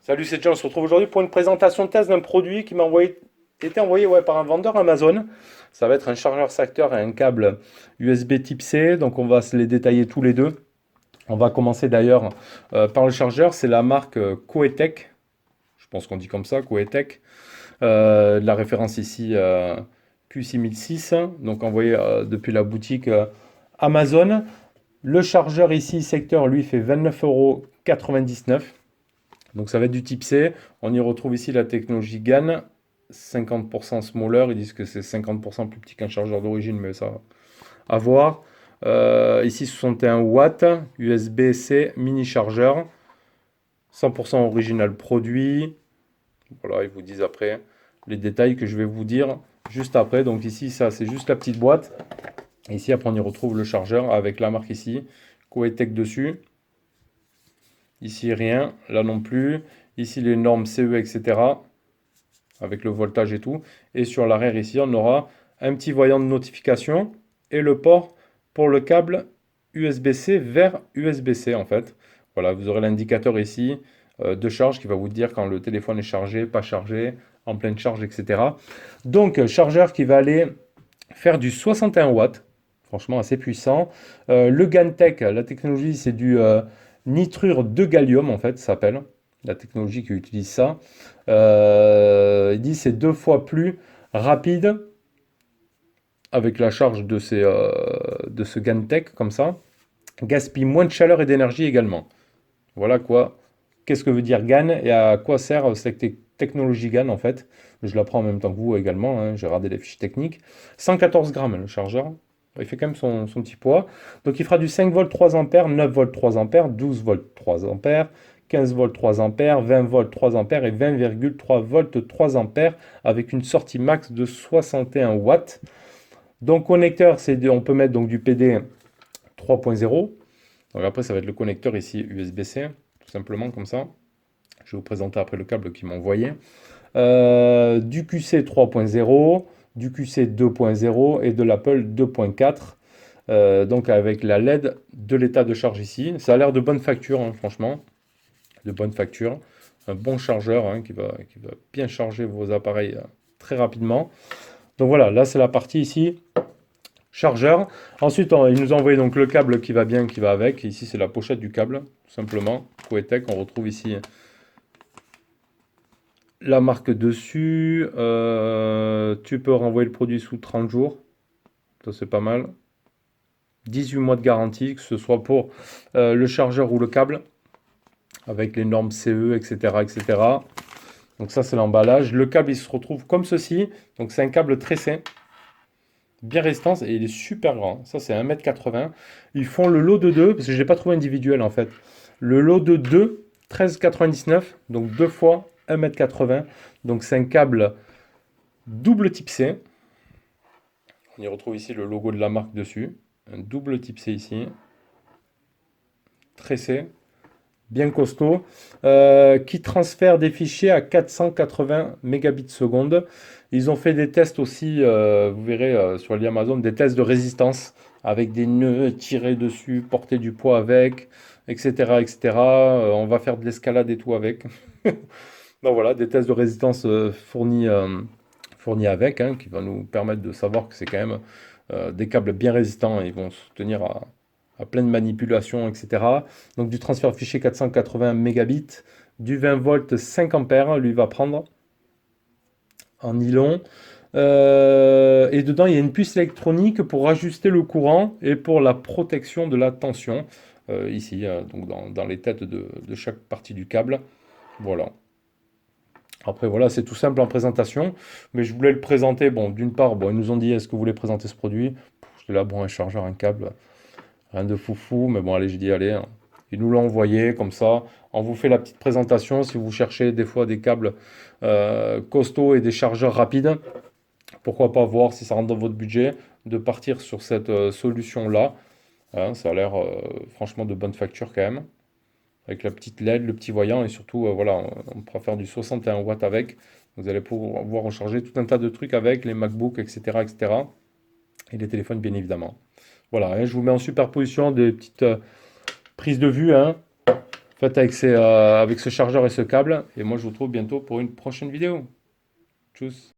Salut, c'est John. On se retrouve aujourd'hui pour une présentation test d'un produit qui été envoyé par un vendeur Amazon. Ça va être un chargeur secteur et un câble USB type C. Donc, on va se les détailler tous les deux. On va commencer d'ailleurs par le chargeur. C'est la marque Coetech. Je pense qu'on dit comme ça, Coetech. La référence ici Q6006. Donc, envoyé depuis la boutique Amazon. Le chargeur ici, secteur, lui, fait 29,99 €. Donc ça va être du type C. On y retrouve ici la technologie GaN, 50% smaller. Ils disent que c'est 50% plus petit qu'un chargeur d'origine, mais ça, à voir. Ici 61 watts, USB-C, mini chargeur, 100% original produit. Voilà, ils vous disent après les détails que je vais vous dire juste après. Donc ici, ça, c'est juste la petite boîte. Ici, après, on y retrouve le chargeur avec la marque ici, Coetech dessus. Ici, rien. Là non plus. Ici, les normes CE, etc. Avec le voltage et tout. Et sur l'arrière, ici, on aura un petit voyant de notification et le port pour le câble USB-C vers USB-C, en fait. Voilà, vous aurez l'indicateur ici de charge qui va vous dire quand le téléphone est chargé, pas chargé, en pleine charge, etc. Donc, chargeur qui va aller faire du 61 watts. Franchement, assez puissant. Le GaNTech, la technologie, c'est du nitrure de gallium, en fait, ça s'appelle. La technologie qui utilise ça. Il dit c'est 2 fois plus rapide avec la charge de ce GaNTech, comme ça. Gaspille moins de chaleur et d'énergie également. Voilà quoi. Qu'est-ce que veut dire GaN et à quoi sert cette technologie GaN en fait. Je l'apprends en même temps que vous également, hein, j'ai regardé les fiches techniques. 114 grammes le chargeur. Il fait quand même son petit poids. Donc il fera du 5 volts 3 ampères, 9 volts 3 ampères, 12 volts 3 ampères, 15 volts 3 ampères, 20 volts 3 ampères et 20,3 volts 3 ampères avec une sortie max de 61 watts. Donc connecteur, on peut mettre donc du PD 3.0. Donc après ça va être le connecteur ici USB-C, tout simplement comme ça. Je vais vous présenter après le câble qu'ils m'ont envoyé. Du QC 3.0, du QC 2.0 et de l'Apple 2.4. Donc avec la LED de l'état de charge ici. Ça a l'air de bonne facture, hein, franchement. De bonne facture. Un bon chargeur hein, qui va bien charger vos appareils très rapidement. Donc voilà, là c'est la partie ici. Chargeur. Ensuite, il nous a envoyé donc le câble qui va bien, qui va avec. Ici, c'est la pochette du câble, tout simplement. Coetech, on retrouve ici la marque dessus. Tu peux renvoyer le produit sous 30 jours. Ça, c'est pas mal. 18 mois de garantie, que ce soit pour le chargeur ou le câble, avec les normes CE, etc. etc. Donc ça, c'est l'emballage. Le câble, il se retrouve comme ceci. Donc c'est un câble tressé. Bien résistant et il est super grand. Ça, c'est 1,80 m. Ils font le lot de 2, parce que je n'ai pas trouvé individuel en fait. Le lot de 2, 13,99. Donc 2 fois 1,80 m. Donc c'est un câble double type C. On y retrouve ici le logo de la marque dessus. Un double type C ici. Tressé. Bien costaud. Qui transfère des fichiers à 480 mégabits seconde. Ils ont fait des tests aussi, vous verrez sur l'Amazon, des tests de résistance avec des nœuds tirés dessus, porter du poids avec, etc. etc. On va faire de l'escalade et tout avec. Donc voilà, des tests de résistance fournis avec, hein, qui va nous permettre de savoir que c'est quand même des câbles bien résistants et ils vont se tenir à pleine manipulation, etc. Donc du transfert de fichier 480 mégabits, du 20 volts 5 ampères, lui va prendre en nylon. Et dedans, il y a une puce électronique pour ajuster le courant et pour la protection de la tension. Ici, donc dans les têtes de chaque partie du câble. Voilà. Après, voilà, c'est tout simple en présentation. Mais je voulais le présenter. Bon, d'une part, bon, ils nous ont dit, est-ce que vous voulez présenter ce produit? J'étais là, bon, un chargeur, un câble. Rien de foufou, mais bon, allez, j'ai dit, allez, hein. Ils nous l'ont envoyé comme ça. On vous fait la petite présentation si vous cherchez des fois des câbles costauds et des chargeurs rapides. Pourquoi pas voir si ça rentre dans votre budget, de partir sur cette solution-là. Hein, ça a l'air franchement de bonne facture quand même. Avec la petite LED, le petit voyant et surtout, voilà, on pourra faire du 61 watts avec. Vous allez pouvoir recharger tout un tas de trucs avec, les MacBooks, etc. etc. et les téléphones bien évidemment. Voilà, hein, je vous mets en superposition des petites prises de vue, hein, faites avec ce chargeur et ce câble. Et moi je vous retrouve bientôt pour une prochaine vidéo. Tchuss.